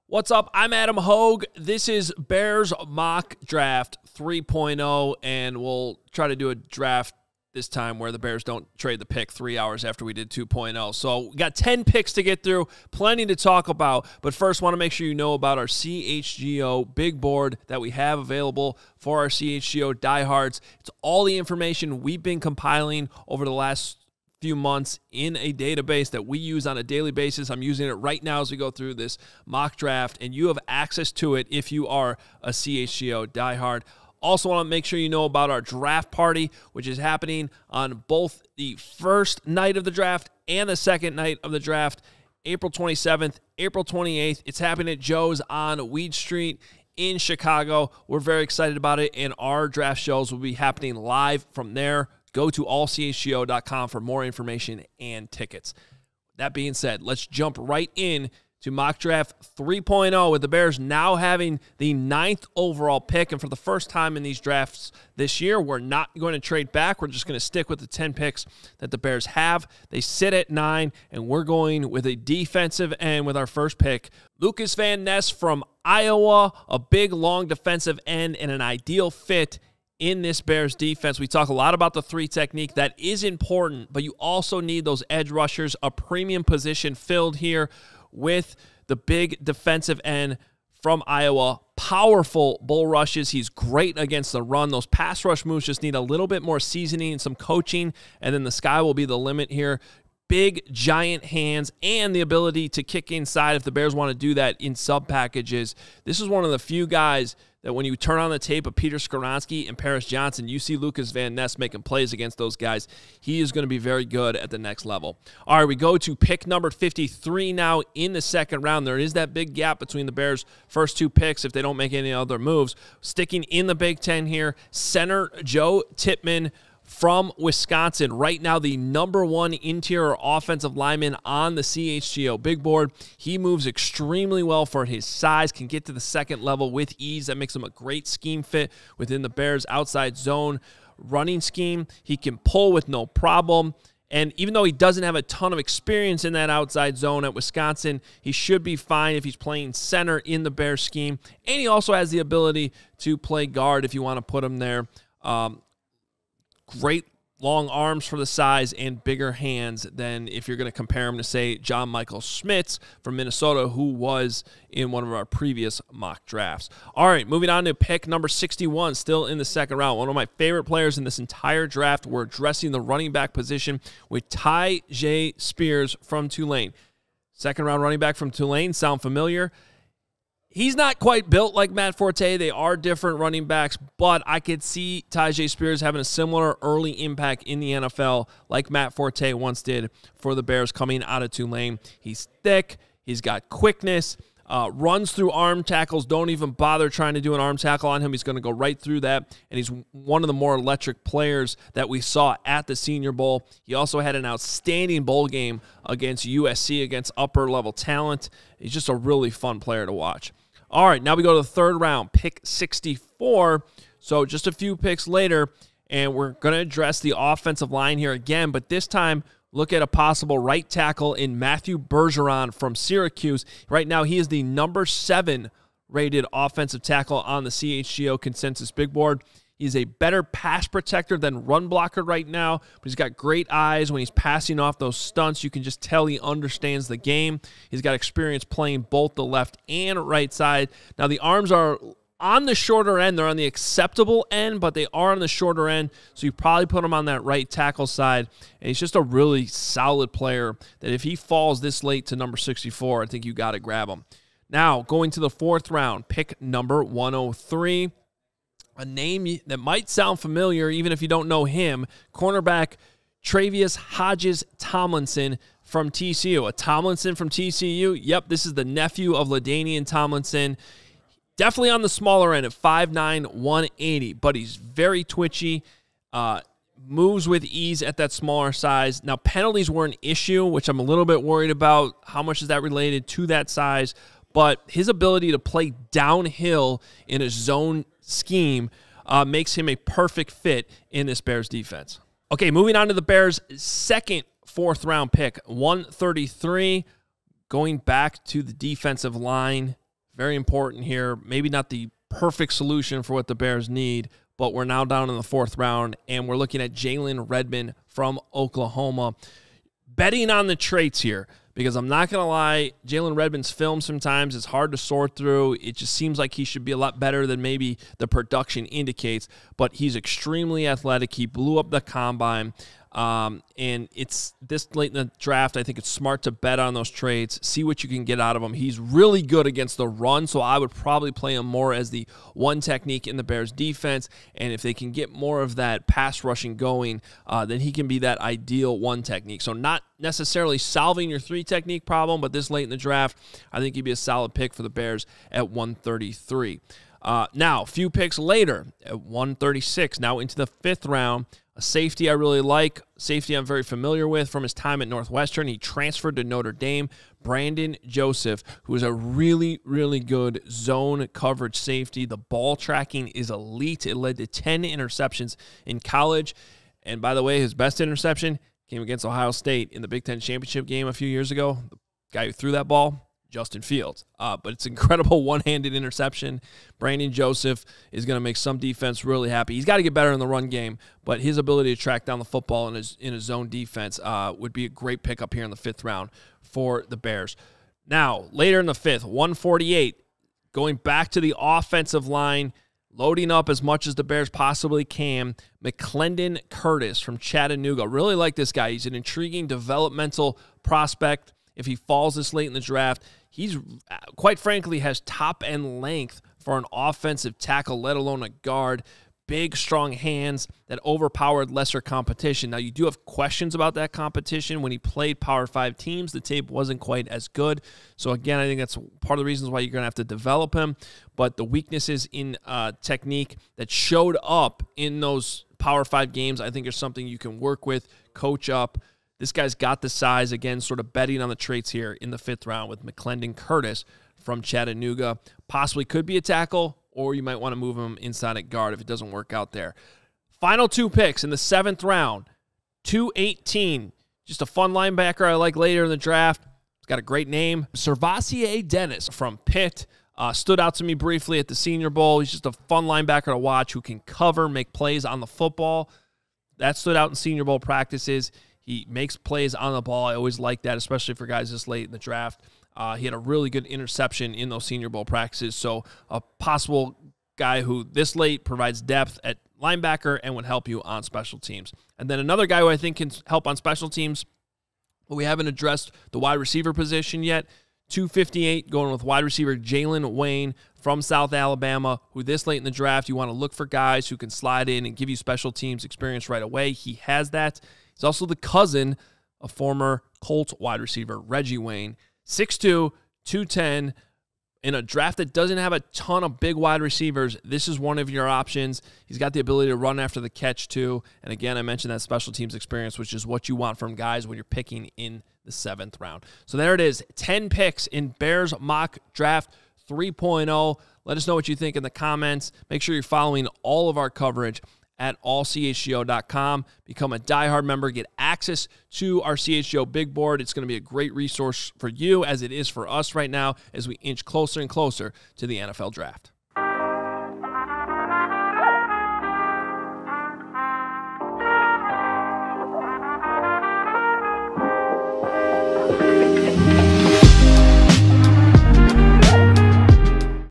What's up? I'm Adam Hoge. This is Bears Mock Draft 3.0, and we'll try to do a draft this time where the Bears don't trade the pick 3 hours after we did 2.0. So we got 10 picks to get through, plenty to talk about. But first, want to make sure you know about our CHGO big board that we have available for our CHGO diehards. It's all the information we've been compiling over the last few months in a database that we use on a daily basis. I'm using it right now as we go through this mock draft, and you have access to it if you are a CHGO diehard. Also want to make sure you know about our draft party, which is happening on both the first night of the draft and the second night of the draft, April 27th, April 28th. It's happening at Joe's on Weed Street in Chicago. We're very excited about it, and our draft shows will be happening live from there. Go to allchgo.com for more information and tickets. That being said, let's jump right in to Mock Draft 3.0 with the Bears now having the 9th overall pick. And for the first time in these drafts this year, we're not going to trade back. We're just going to stick with the 10 picks that the Bears have. They sit at 9, and we're going with a defensive end with our first pick. Lukas Van Ness from Iowa, a big, long defensive end and an ideal fit in this Bears defense. We talk a lot about the 3 technique. That is important, but you also need those edge rushers, a premium position filled here with the big defensive end from Iowa. Powerful bull rushes. He's great against the run. Those pass rush moves just need a little bit more seasoning and some coaching, and then the sky will be the limit here. Big, giant hands and the ability to kick inside if the Bears want to do that in sub packages. This is one of the few guys that when you turn on the tape of Peter Skoronski and Paris Johnson, you see Lukas Van Ness making plays against those guys. He is going to be very good at the next level. All right, we go to pick number 53 now in the second round. There is that big gap between the Bears' first 2 picks if they don't make any other moves. Sticking in the Big Ten here, center Joe Tippmann from Wisconsin. Right now, the #1 interior offensive lineman on the CHGO big board. He moves extremely well for his size, can get to the second level with ease. That makes him a great scheme fit within the Bears' outside zone running scheme. He can pull with no problem. And even though he doesn't have a ton of experience in that outside zone at Wisconsin, he should be fine if he's playing center in the Bears scheme. And he also has the ability to play guard if you want to put him there. Great long arms for the size and bigger hands than if you're going to compare him to, say, John Michael Schmitz from Minnesota, who was in one of our previous mock drafts. All right, moving on to pick number 61, still in the second round. One of my favorite players in this entire draft. We're addressing the running back position with Tyjae Spears from Tulane. Second round running back from Tulane, sound familiar? He's not quite built like Matt Forte. They are different running backs, but I could see Tyjae Spears having a similar early impact in the NFL like Matt Forte once did for the Bears coming out of Tulane. He's thick. He's got quickness. Runs through arm tackles. Don't even bother trying to do an arm tackle on him. He's going to go right through that, and he's one of the more electric players that we saw at the Senior Bowl. He also had an outstanding bowl game against USC, against upper-level talent. He's just a really fun player to watch. All right, now we go to the third round, pick 64. So just a few picks later, and we're going to address the offensive line here again, but this time look at a possible right tackle in Matthew Bergeron from Syracuse. Right now, he is the #7 rated offensive tackle on the CHGO consensus big board. He's a better pass protector than run blocker right now, but he's got great eyes. When he's passing off those stunts, you can just tell he understands the game. He's got experience playing both the left and right side. Now, the arms are on the shorter end. They're on the acceptable end, but they are on the shorter end, so you probably put him on that right tackle side. And he's just a really solid player that if he falls this late to number 64, I think you got to grab him. Now, going to the fourth round, pick number 103. A name that might sound familiar even if you don't know him, cornerback Travius Hodges-Tomlinson from TCU. A Tomlinson from TCU? Yep, this is the nephew of LaDainian Tomlinson. Definitely on the smaller end at 5'9", 180, but he's very twitchy, moves with ease at that smaller size. Now, penalties were an issue, which I'm a little bit worried about. How much is that related to that size? But his ability to play downhill in a zone scheme makes him a perfect fit in this Bears defense. Okay, moving on to the Bears' second fourth-round pick, 133, going back to the defensive line. very important here. Maybe not the perfect solution for what the Bears need, but we're now down in the 4th round, and we're looking at Jalen Redmond from Oklahoma. Betting on the traits here, because I'm not going to lie, Jalen Redmond's film sometimes is hard to sort through. It just seems like he should be a lot better than maybe the production indicates, but he's extremely athletic. He blew up the combine, and it's this late in the draft. I think it's smart to bet on those traits, see what you can get out of him. He's really good against the run, so I would probably play him more as the one technique in the Bears defense, and if they can get more of that pass rushing going, then he can be that ideal one technique. So not necessarily solving your 3 technique problem, but this late in the draft, I think he'd be a solid pick for the Bears at 133. Now, a few picks later, at 136, now into the 5th round, a safety I really like, safety I'm very familiar with from his time at Northwestern. He transferred to Notre Dame, Brandon Joseph, who is a really, really good zone coverage safety. The ball tracking is elite. It led to 10 interceptions in college. And by the way, his best interception came against Ohio State in the Big Ten championship game a few years ago. The guy who threw that ball, Justin Fields. But it's incredible one-handed interception. Brandon Joseph is going to make some defense really happy. He's got to get better in the run game, but his ability to track down the football in his zone defense would be a great pickup here in the 5th round for the Bears. Now, later in the 5th, 148, going back to the offensive line, loading up as much as the Bears possibly can, McClendon Curtis from Chattanooga. Really like this guy. He's an intriguing developmental prospect. If he falls this late in the draft, he's, quite frankly, has top-end length for an offensive tackle, let alone a guard. Big, strong hands that overpowered lesser competition. Now, you do have questions about that competition. When he played Power 5 teams, the tape wasn't quite as good. So, again, I think that's part of the reasons why you're going to have to develop him. But the weaknesses in technique that showed up in those Power 5 games, I think are something you can work with, coach up. This guy's got the size, again, sort of betting on the traits here in the 5th round with McClendon Curtis from Chattanooga. Possibly could be a tackle, or you might want to move him inside at guard if it doesn't work out there. Final 2 picks in the 7th round, 218. Just a fun linebacker I like later in the draft. He's got a great name. Servassier Dennis from Pitt. Stood out to me briefly at the Senior Bowl. He's just a fun linebacker to watch who can cover, make plays on the football. That stood out in Senior Bowl practices. He makes plays on the ball. I always like that, especially for guys this late in the draft. He had a really good interception in those Senior Bowl practices, so a possible guy who this late provides depth at linebacker and would help you on special teams. And then another guy who I think can help on special teams, but we haven't addressed the wide receiver position yet. 258, going with wide receiver Jalen Wayne from South Alabama, who this late in the draft, you want to look for guys who can slide in and give you special teams experience right away. He has that. He's also the cousin of former Colts wide receiver Reggie Wayne. 6'2", 210. In a draft that doesn't have a ton of big wide receivers, this is one of your options. He's got the ability to run after the catch, too. And again, I mentioned that special teams experience, which is what you want from guys when you're picking in the 7th round. So there it is, 10 picks in Bears Mock Draft 3.0. Let us know what you think in the comments. Make sure you're following all of our coverage at allchgo.com. Become a diehard member. Get access to our CHGO Big Board. It's going to be a great resource for you, as it is for us right now, as we inch closer and closer to the NFL Draft.